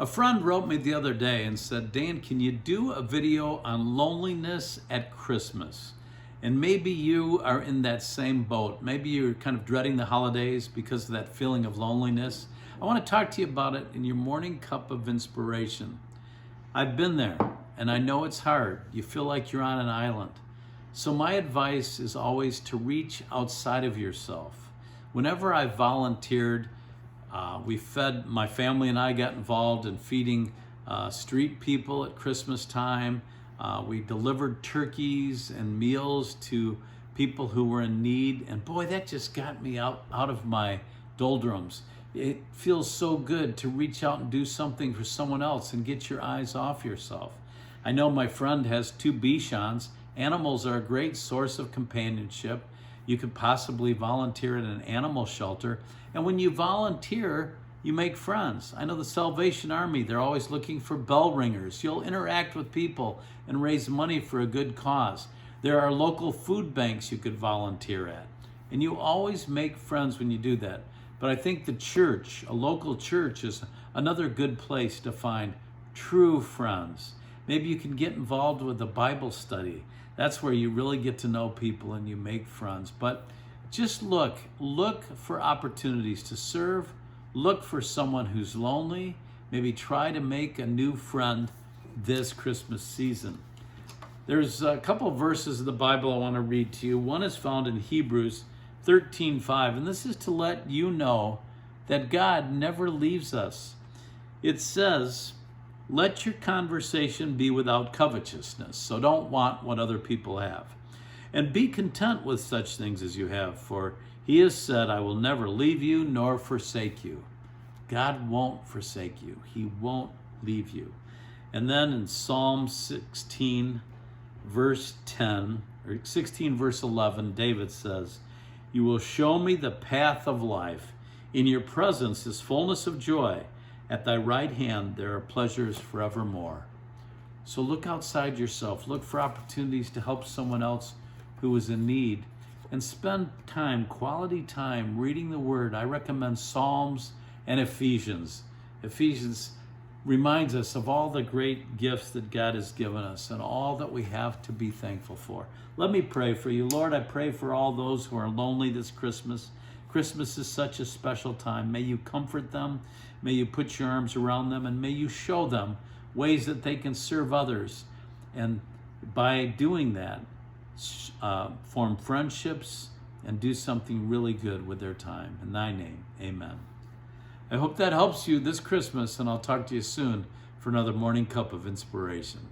A friend wrote me the other day and said, Dan, can you do a video on loneliness at Christmas? And maybe you are in that same boat. Maybe you're kind of dreading the holidays because of that feeling of loneliness. I want to talk to you about it in your morning cup of inspiration. I've been there, and I know it's hard. You feel like you're on an island. So my advice is always to reach outside of yourself. Whenever I volunteered, my family and I got involved in feeding street people at Christmas time. We delivered turkeys and meals to people who were in need. And boy, that just got me out of my doldrums. It feels so good to reach out and do something for someone else and get your eyes off yourself. I know my friend has 2 Bichons. Animals are a great source of companionship. You could possibly volunteer at an animal shelter. And when you volunteer, you make friends. I know the Salvation Army, they're always looking for bell ringers. You'll interact with people and raise money for a good cause. There are local food banks you could volunteer at. And you always make friends when you do that. But I think the church, a local church, is another good place to find true friends. Maybe you can get involved with a Bible study. That's where you really get to know people and you make friends. But just look for opportunities to serve. Look for someone who's lonely. Maybe try to make a new friend this Christmas season. There's a couple of verses of the Bible I want to read to you. One is found in Hebrews 13:5, and this is to let you know that God never leaves us. It says, let your conversation be without covetousness. So don't want what other people have. And be content with such things as you have, for he has said, I will never leave you nor forsake you. God won't forsake you. He won't leave you. And then in Psalm 16, verse 10, or 16, verse 11, David says, you will show me the path of life. In your presence is fullness of joy. At thy right hand there are pleasures forevermore. So look outside yourself. Look for opportunities to help someone else who is in need. And spend time, quality time, reading the Word. I recommend Psalms and Ephesians. Ephesians reminds us of all the great gifts that God has given us and all that we have to be thankful for. Let me pray for you. Lord, I pray for all those who are lonely this Christmas. Christmas is such a special time. May you comfort them. May you put your arms around them, and may you show them ways that they can serve others. And by doing that, form friendships and do something really good with their time. In thy name, amen. I hope that helps you this Christmas, and I'll talk to you soon for another Morning Cup of Inspiration.